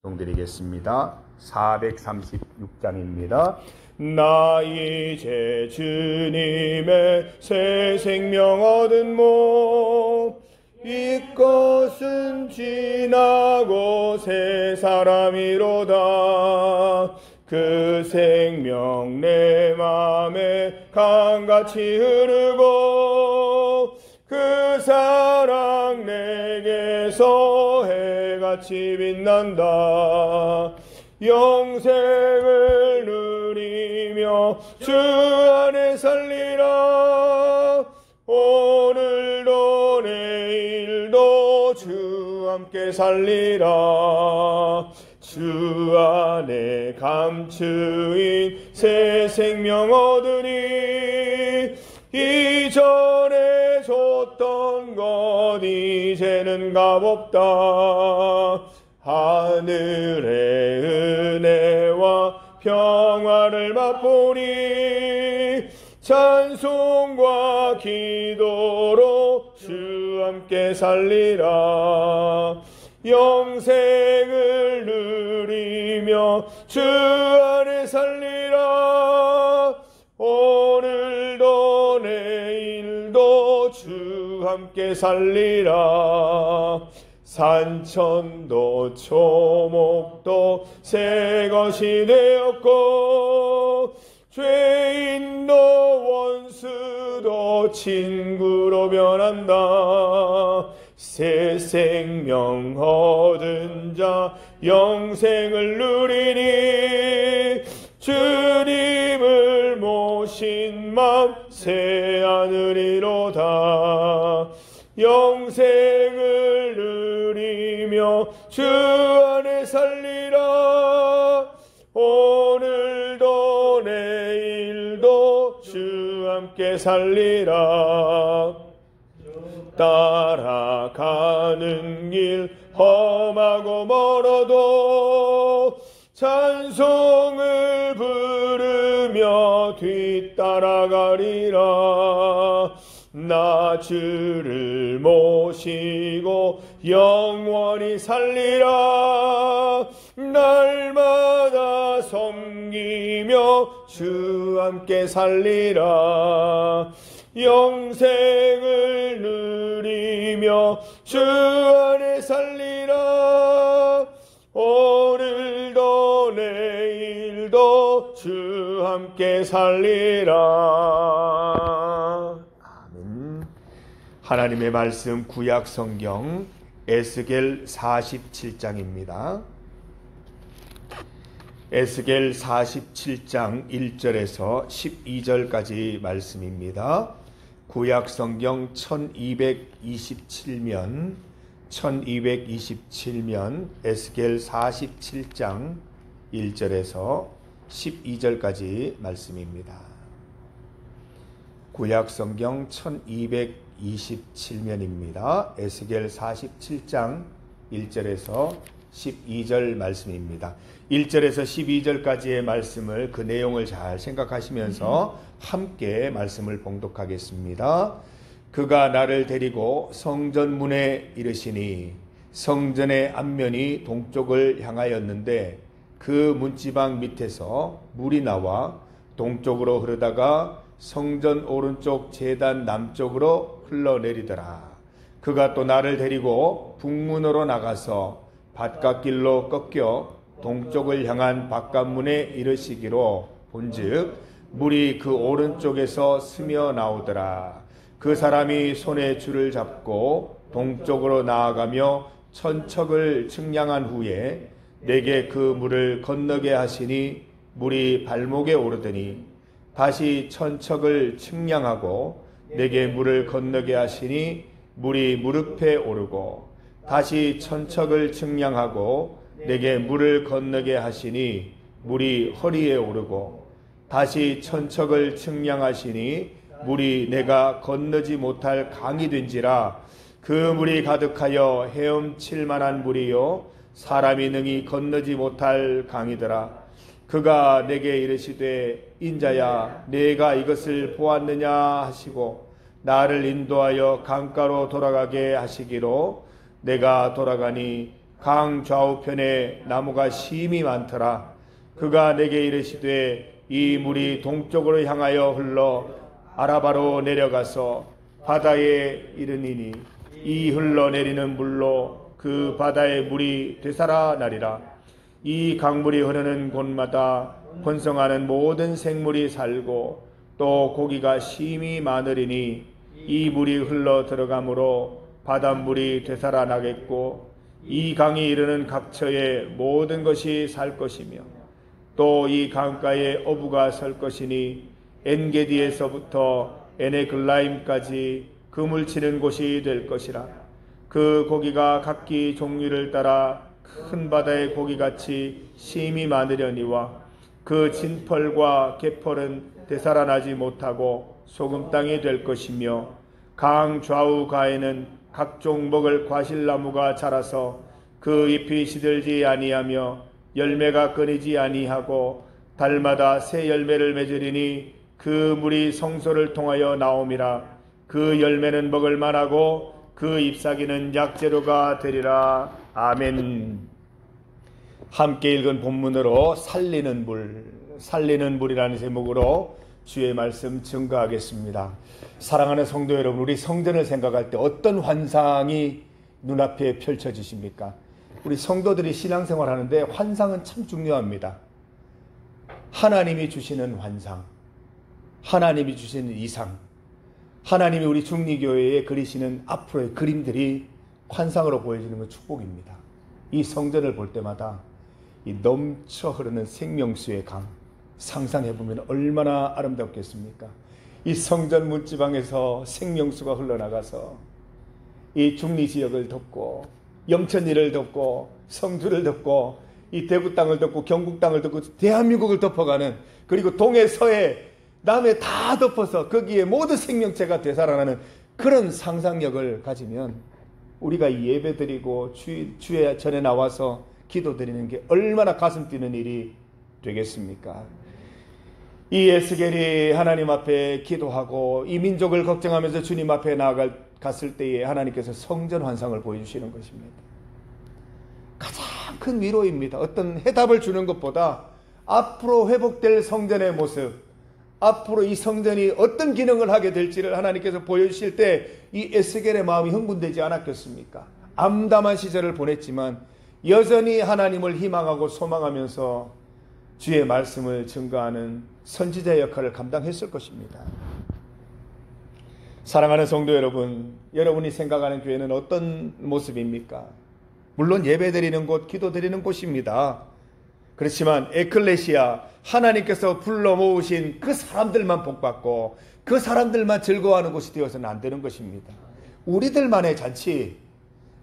동드리겠습니다. 436장입니다. 나 이제 주님의 새 생명 얻은 몸, 이것은 지나고 새 사람이로다. 그 생명 내 맘에 강같이 흐르고, 그 사랑 내게서 해같이 빛난다. 영생을 누리며 주 안에 살리라. 오늘도 내일도 주 함께 살리라. 주 안에 감추인 새 생명 얻으니, 이전에 줬던 것 이제는 값없다. 하늘의 은혜와 평화를 맛보니, 찬송과 기도로 주 함께 살리라. 영생을 누리며 주 안에 살리라. 오늘도 내일도 주 함께 살리라. 산천도 초목도 새 것이 되었고, 죄인도 원수도 친구로 변한다. 새 생명 얻은 자 영생을 누리니, 주님을 모신 맘 새 하늘이로다. 영생을 누리며 주 안에 살리라. 오늘도 내일도 주 함께 살리라. 따라가는 길 험하고 멀어도 찬송을 부르며 뒤따라가리라. 나 주를 모시고 영원히 살리라. 날마다 섬기며 주 함께 살리라. 영생을 누리며 주 안에 살리라. 오늘도 내일도 주 함께 살리라. 아멘. 하나님의 말씀 구약 성경 에스겔 47장입니다. 에스겔 47장 1절에서 12절까지 말씀입니다. 구약 성경 1227면 에스겔 47장 1절에서 12절까지 말씀입니다. 구약 성경 1227면입니다. 에스겔 47장 1절에서 12절 말씀입니다. 1절에서 12절까지의 말씀을, 그 내용을 잘 생각하시면서 함께 말씀을 봉독하겠습니다. 그가 나를 데리고 성전 문에 이르시니, 성전의 앞면이 동쪽을 향하였는데 그 문지방 밑에서 물이 나와 동쪽으로 흐르다가 성전 오른쪽 제단 남쪽으로 흘러내리더라. 그가 또 나를 데리고 북문으로 나가서 바깥길로 꺾여 동쪽을 향한 바깥문에 이르시기로 본즉 물이 그 오른쪽에서 스며 나오더라. 그 사람이 손에 줄을 잡고 동쪽으로 나아가며 천척을 측량한 후에 내게 그 물을 건너게 하시니, 물이 발목에 오르더니 다시 천척을 측량하고 내게 물을 건너게 하시니, 물이 무릎에 오르고 다시 천척을 측량하고 내게 물을 건너게 하시니, 물이 허리에 오르고 다시 천척을 측량하시니, 물이 내가 건너지 못할 강이 된지라. 그 물이 가득하여 헤엄칠 만한 물이요 사람이 능히 건너지 못할 강이더라. 그가 내게 이르시되 인자야 내가 이것을 보았느냐 하시고 나를 인도하여 강가로 돌아가게 하시기로 내가 돌아가니 강 좌우편에 나무가 심이 많더라. 그가 내게 이르시되 이 물이 동쪽으로 향하여 흘러 아라바로 내려가서 바다에 이르니니 이 흘러내리는 물로 그 바다의 물이 되살아나리라. 이 강물이 흐르는 곳마다 번성하는 모든 생물이 살고 또 고기가 심이 많으리니 이 물이 흘러 들어가므로 바닷물이 되살아나겠고 이 강이 이르는 각처에 모든 것이 살 것이며 또 이 강가에 어부가 설 것이니 엔게디에서부터 에네글라임까지 그물 치는 곳이 될 것이라. 그 고기가 각기 종류를 따라 큰 바다의 고기같이 심이 많으려니와 그 진펄과 개펄은 되살아나지 못하고 소금 땅이 될 것이며 강 좌우 가에는 각종 먹을 과실나무가 자라서 그 잎이 시들지 아니하며 열매가 끊이지 아니하고 달마다 새 열매를 맺으리니 그 물이 성소를 통하여 나옴이라. 그 열매는 먹을 만하고 그 잎사귀는 약재료가 되리라. 아멘. 함께 읽은 본문으로 살리는 물이라는 제목으로 주의 말씀 증거하겠습니다. 사랑하는 성도 여러분, 우리 성전을 생각할 때 어떤 환상이 눈앞에 펼쳐지십니까? 우리 성도들이 신앙생활 하는데 환상은 참 중요합니다. 하나님이 주시는 환상, 하나님이 주시는 이상, 하나님이 우리 중리교회에 그리시는 앞으로의 그림들이 환상으로 보여지는 건 축복입니다. 이 성전을 볼 때마다 이 넘쳐 흐르는 생명수의 강 상상해보면 얼마나 아름답겠습니까? 이 성전 문지방에서 생명수가 흘러나가서 이 중리지역을 덮고 영천리를 덮고 성주를 덮고 이 대구 땅을 덮고 경북 땅을 덮고 대한민국을 덮어가는, 그리고 동해 서해 남해 다 덮어서 거기에 모든 생명체가 되살아나는 그런 상상력을 가지면 우리가 예배드리고 주의 전에 나와서 기도드리는 게 얼마나 가슴 뛰는 일이 되겠습니까? 이 에스겔이 하나님 앞에 기도하고 이 민족을 걱정하면서 주님 앞에 나아갔을 때에 하나님께서 성전 환상을 보여주시는 것입니다. 가장 큰 위로입니다. 어떤 해답을 주는 것보다 앞으로 회복될 성전의 모습, 앞으로 이 성전이 어떤 기능을 하게 될지를 하나님께서 보여주실 때 이 에스겔의 마음이 흥분되지 않았겠습니까? 암담한 시절을 보냈지만 여전히 하나님을 희망하고 소망하면서 주의 말씀을 증거하는 선지자의 역할을 감당했을 것입니다. 사랑하는 성도 여러분, 여러분이 생각하는 교회는 어떤 모습입니까? 물론 예배드리는 곳, 기도드리는 곳입니다. 그렇지만 에클레시아, 하나님께서 불러 모으신 그 사람들만 복받고 그 사람들만 즐거워하는 곳이 되어서는 안 되는 것입니다. 우리들만의 잔치,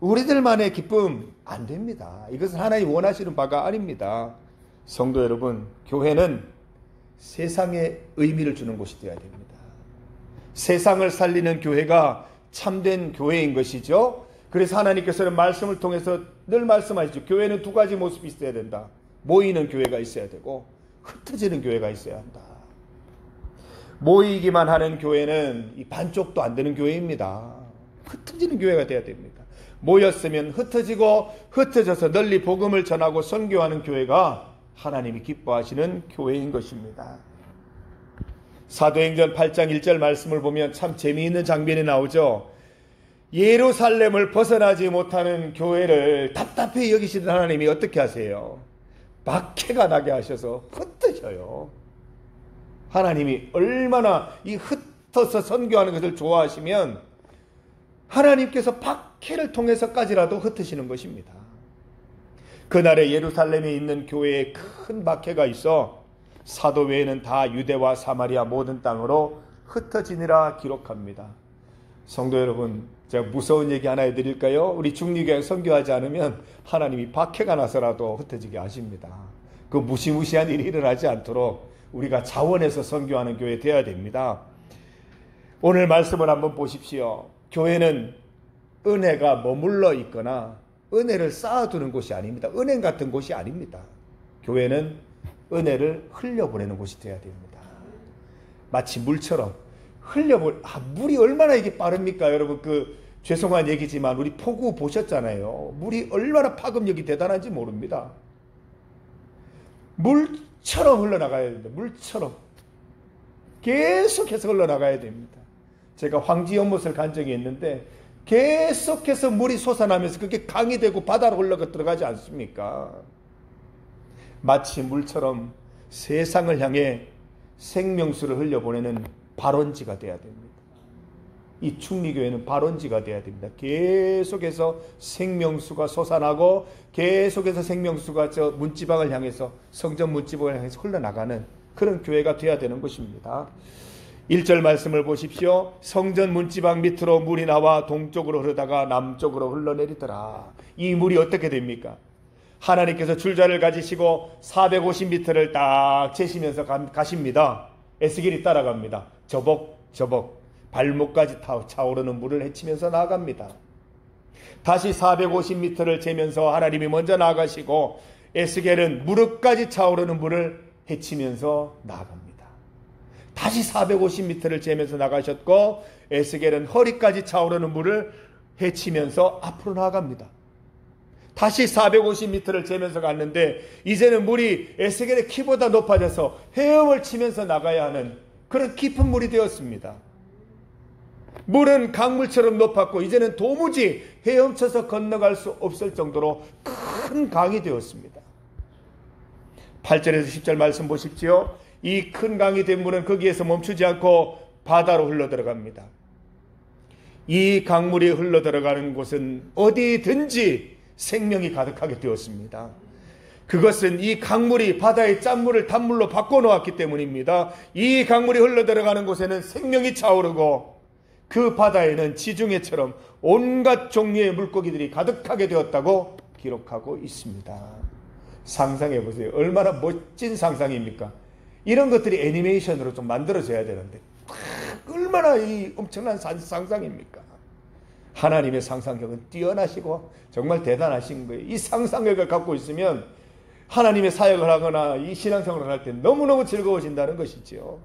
우리들만의 기쁨 안 됩니다. 이것은 하나님 원하시는 바가 아닙니다. 성도 여러분, 교회는 세상에 의미를 주는 곳이 되어야 됩니다. 세상을 살리는 교회가 참된 교회인 것이죠. 그래서 하나님께서는 말씀을 통해서 늘 말씀하시죠. 교회는 두 가지 모습이 있어야 된다. 모이는 교회가 있어야 되고 흩어지는 교회가 있어야 한다. 모이기만 하는 교회는 이 반쪽도 안 되는 교회입니다. 흩어지는 교회가 돼야 됩니다. 모였으면 흩어지고 흩어져서 널리 복음을 전하고 선교하는 교회가 하나님이 기뻐하시는 교회인 것입니다. 사도행전 8장 1절 말씀을 보면 참 재미있는 장면이 나오죠. 예루살렘을 벗어나지 못하는 교회를 답답해 여기시는 하나님이 어떻게 하세요? 박해가 나게 하셔서 흩으셔요. 하나님이 얼마나 이 흩어서 선교하는 것을 좋아하시면 하나님께서 박해를 통해서까지라도 흩으시는 것입니다. 그날에 예루살렘에 있는 교회에 큰 박해가 있어 사도 외에는 다 유대와 사마리아 모든 땅으로 흩어지니라 기록합니다. 성도 여러분, 제가 무서운 얘기 하나 해드릴까요? 우리 중리교회 선교하지 않으면 하나님이 박해가 나서라도 흩어지게 하십니다. 그 무시무시한 일이 일어나지 않도록 우리가 자원해서 선교하는 교회 되어야 됩니다. 오늘 말씀을 한번 보십시오. 교회는 은혜가 머물러 있거나 은혜를 쌓아두는 곳이 아닙니다. 은행 같은 곳이 아닙니다. 교회는 은혜를 흘려보내는 곳이 되어야 됩니다. 마치 물처럼 물이 얼마나 이게 빠릅니까? 여러분, 죄송한 얘기지만 우리 폭우 보셨잖아요. 물이 얼마나 파급력이 대단한지 모릅니다. 물처럼 흘러나가야 됩니다. 물처럼 계속해서 흘러나가야 됩니다. 제가 황지 연못을 간 적이 있는데 계속해서 물이 솟아나면서 그게 강이 되고 바다로 흘러가 들어가지 않습니까? 마치 물처럼 세상을 향해 생명수를 흘려보내는 발원지가 되어야 됩니다. 이 충리교회는 발원지가 되어야 됩니다. 계속해서 생명수가 솟아나고 계속해서 생명수가 저 문지방을 향해서, 성전 문지방을 향해서 흘러나가는 그런 교회가 되어야 되는 것입니다. 1절 말씀을 보십시오. 성전 문지방 밑으로 물이 나와 동쪽으로 흐르다가 남쪽으로 흘러내리더라. 이 물이 어떻게 됩니까? 하나님께서 줄자를 가지시고 450m를 딱 재시면서 가십니다. 에스겔이 따라갑니다. 저벅저벅 발목까지 차오르는 물을 헤치면서 나아갑니다. 다시 450m를 재면서 하나님이 먼저 나아가시고 에스겔은 무릎까지 차오르는 물을 헤치면서 나아갑니다. 다시 450m를 재면서 나가셨고 에스겔은 허리까지 차오르는 물을 헤치면서 앞으로 나아갑니다. 다시 450m를 재면서 갔는데 이제는 물이 에스겔의 키보다 높아져서 헤엄을 치면서 나가야 하는 그런 깊은 물이 되었습니다. 물은 강물처럼 높았고 이제는 도무지 헤엄쳐서 건너갈 수 없을 정도로 큰 강이 되었습니다. 8절에서 10절 말씀 보십시오. 이 큰 강이 된 물은 거기에서 멈추지 않고 바다로 흘러들어갑니다. 이 강물이 흘러들어가는 곳은 어디든지 생명이 가득하게 되었습니다. 그것은 이 강물이 바다의 짠물을 단물로 바꿔놓았기 때문입니다. 이 강물이 흘러들어가는 곳에는 생명이 차오르고 그 바다에는 지중해처럼 온갖 종류의 물고기들이 가득하게 되었다고 기록하고 있습니다. 상상해 보세요. 얼마나 멋진 상상입니까? 이런 것들이 애니메이션으로 좀 만들어져야 되는데 얼마나 이 엄청난 상상입니까? 하나님의 상상력은 뛰어나시고 정말 대단하신 거예요. 이 상상력을 갖고 있으면 하나님의 사역을 하거나 이 신앙생활을 할 때 너무너무 즐거워진다는 것이지요.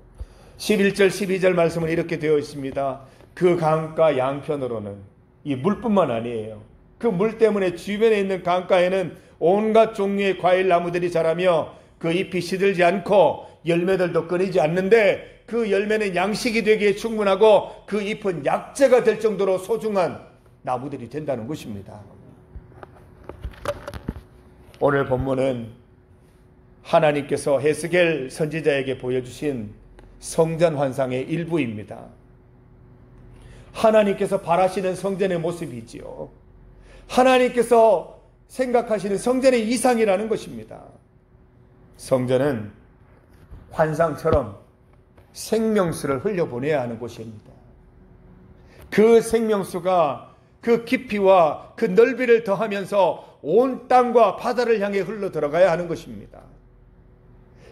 11절 12절 말씀은 이렇게 되어 있습니다. 그 강가 양편으로는 이 물뿐만 아니에요. 그 물 때문에 주변에 있는 강가에는 온갖 종류의 과일 나무들이 자라며 그 잎이 시들지 않고 열매들도 끊이지 않는데 그 열매는 양식이 되기에 충분하고 그 잎은 약재가 될 정도로 소중한 나무들이 된다는 것입니다. 오늘 본문은 하나님께서 에스겔 선지자에게 보여주신 성전 환상의 일부입니다. 하나님께서 바라시는 성전의 모습이지요. 하나님께서 생각하시는 성전의 이상이라는 것입니다. 성전은 환상처럼 생명수를 흘려보내야 하는 곳입니다. 그 생명수가 그 깊이와 그 넓이를 더하면서 온 땅과 바다를 향해 흘러 들어가야 하는 것입니다.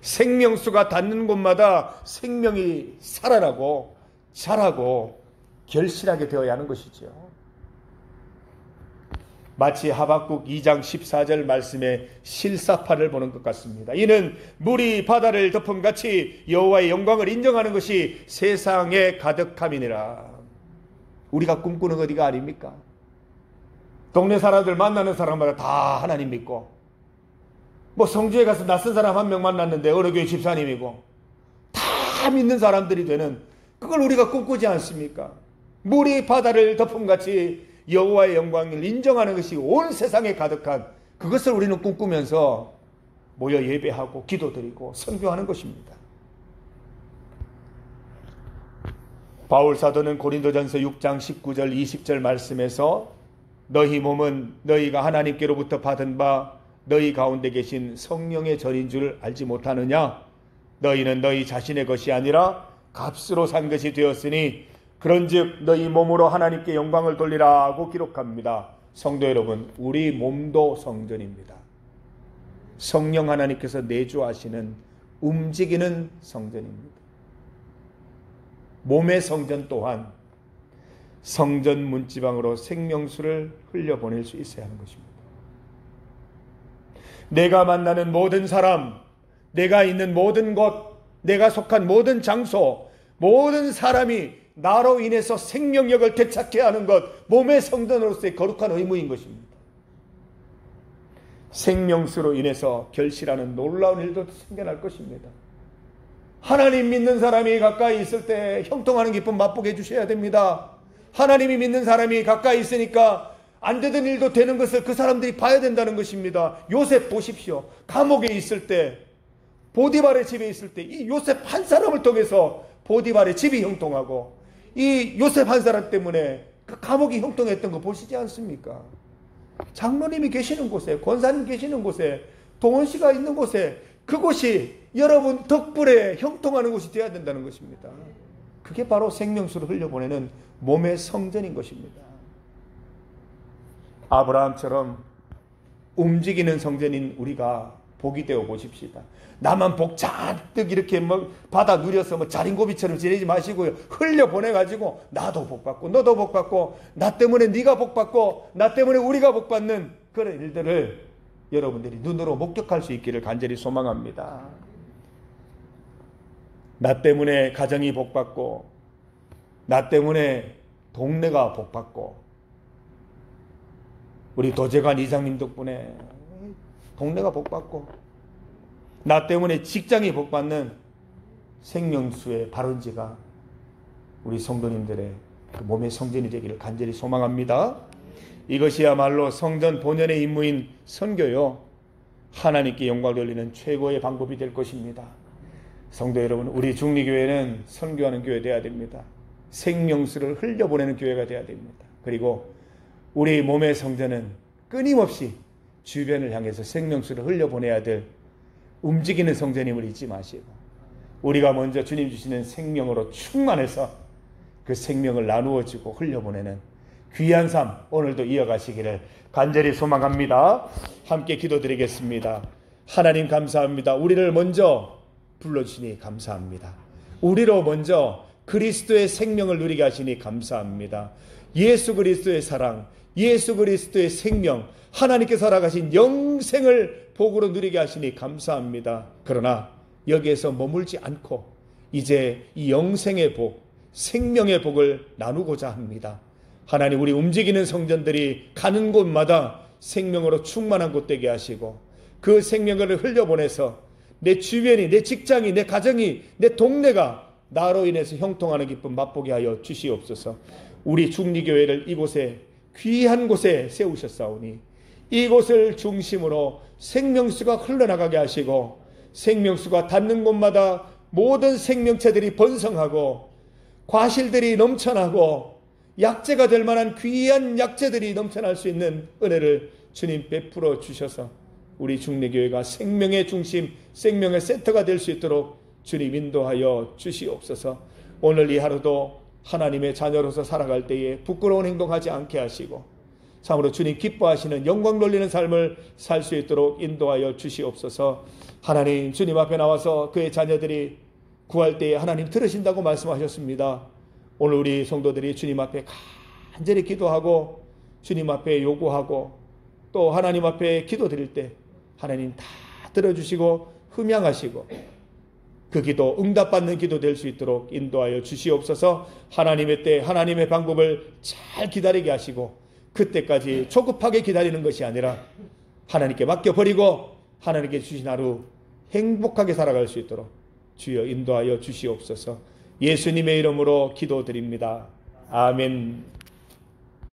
생명수가 닿는 곳마다 생명이 살아나고 자라고 결실하게 되어야 하는 것이죠. 마치 하박국 2장 14절 말씀의 실사파를 보는 것 같습니다. 이는 물이 바다를 덮음같이 여호와의 영광을 인정하는 것이 세상에 가득함이니라. 우리가 꿈꾸는 어디가 아닙니까? 동네 사람들 만나는 사람마다 다 하나님 믿고 뭐 성주에 가서 낯선 사람 한 명 만났는데 어느 교회 집사님이고 다 믿는 사람들이 되는 그걸 우리가 꿈꾸지 않습니까? 물이 바다를 덮음같이 여호와의 영광을 인정하는 것이 온 세상에 가득한 그것을 우리는 꿈꾸면서 모여 예배하고 기도드리고 선교하는 것입니다. 바울 사도는 고린도전서 6장 19절 20절 말씀에서 너희 몸은 너희가 하나님께로부터 받은 바 너희 가운데 계신 성령의 전인 줄 알지 못하느냐? 너희는 너희 자신의 것이 아니라 값으로 산 것이 되었으니 그런즉 너희 몸으로 하나님께 영광을 돌리라고 기록합니다. 성도 여러분, 우리 몸도 성전입니다. 성령 하나님께서 내주하시는 움직이는 성전입니다. 몸의 성전 또한 성전 문지방으로 생명수를 흘려보낼 수 있어야 하는 것입니다. 내가 만나는 모든 사람, 내가 있는 모든 곳, 내가 속한 모든 장소, 모든 사람이 나로 인해서 생명력을 되찾게 하는 것, 몸의 성전으로서의 거룩한 의무인 것입니다. 생명수로 인해서 결실하는 놀라운 일도 생겨날 것입니다. 하나님 믿는 사람이 가까이 있을 때 형통하는 기쁨 맛보게 해주셔야 됩니다. 하나님이 믿는 사람이 가까이 있으니까 안 되던 일도 되는 것을 그 사람들이 봐야 된다는 것입니다. 요셉 보십시오. 감옥에 있을 때, 보디발의 집에 있을 때 이 요셉 한 사람을 통해서 보디발의 집이 형통하고, 이 요셉 한 사람 때문에 그 감옥이 형통했던 거 보시지 않습니까? 장로님이 계시는 곳에, 권사님 계시는 곳에, 동원 씨가 있는 곳에, 그곳이 여러분 덕분에 형통하는 곳이 되어야 된다는 것입니다. 그게 바로 생명수를 흘려보내는 몸의 성전인 것입니다. 아브라함처럼 움직이는 성전인 우리가 복이 되어 보십시다. 나만 복 잔뜩 이렇게 받아 누려서 자린고비처럼 지내지 마시고요. 흘려보내가지고 나도 복받고 너도 복받고 나 때문에 네가 복받고 나 때문에 우리가 복받는 그런 일들을 여러분들이 눈으로 목격할 수 있기를 간절히 소망합니다. 나 때문에 가정이 복받고 나 때문에 동네가 복받고 우리 도제관 이장님 덕분에 동네가 복받고 나 때문에 직장이 복받는 생명수의 발원지가 우리 성도님들의 그 몸의 성전이 되기를 간절히 소망합니다. 이것이야말로 성전 본연의 임무인 선교요, 하나님께 영광을 돌리는 최고의 방법이 될 것입니다. 성도 여러분, 우리 중리교회는 선교하는 교회 되어야 됩니다. 생명수를 흘려보내는 교회가 되어야 됩니다. 그리고 우리 몸의 성전은 끊임없이 주변을 향해서 생명수를 흘려보내야 될 움직이는 성전임을 잊지 마시고 우리가 먼저 주님 주시는 생명으로 충만해서 그 생명을 나누어주고 흘려보내는 귀한 삶 오늘도 이어가시기를 간절히 소망합니다. 함께 기도드리겠습니다. 하나님 감사합니다. 우리를 먼저 불러주시니 감사합니다. 우리로 먼저 그리스도의 생명을 누리게 하시니 감사합니다. 예수 그리스도의 사랑, 예수 그리스도의 생명, 하나님께서 허락하신 영생을 복으로 누리게 하시니 감사합니다. 그러나 여기에서 머물지 않고 이제 이 영생의 복, 생명의 복을 나누고자 합니다. 하나님, 우리 움직이는 성전들이 가는 곳마다 생명으로 충만한 곳 되게 하시고 그 생명을 흘려보내서 내 주변이, 내 직장이, 내 가정이, 내 동네가 나로 인해서 형통하는 기쁨 맛보게 하여 주시옵소서. 우리 중리교회를 이곳에 귀한 곳에 세우셨사오니 이곳을 중심으로 생명수가 흘러나가게 하시고 생명수가 닿는 곳마다 모든 생명체들이 번성하고 과실들이 넘쳐나고 약재가 될 만한 귀한 약재들이 넘쳐날 수 있는 은혜를 주님 베풀어 주셔서 우리 중리교회가 생명의 중심, 생명의 센터가 될 수 있도록 주님 인도하여 주시옵소서. 오늘 이 하루도 하나님의 자녀로서 살아갈 때에 부끄러운 행동하지 않게 하시고 참으로 주님 기뻐하시는 영광 돌리는 삶을 살 수 있도록 인도하여 주시옵소서. 하나님, 주님 앞에 나와서 그의 자녀들이 구할 때에 하나님 들으신다고 말씀하셨습니다. 오늘 우리 성도들이 주님 앞에 간절히 기도하고 주님 앞에 요구하고 또 하나님 앞에 기도드릴 때 하나님 다 들어주시고 흠양하시고 그 기도 응답받는 기도 될 수 있도록 인도하여 주시옵소서. 하나님의 때 하나님의 방법을 잘 기다리게 하시고 그때까지 조급하게 기다리는 것이 아니라 하나님께 맡겨버리고 하나님께 주신 하루 행복하게 살아갈 수 있도록 주여 인도하여 주시옵소서. 예수님의 이름으로 기도드립니다. 아멘.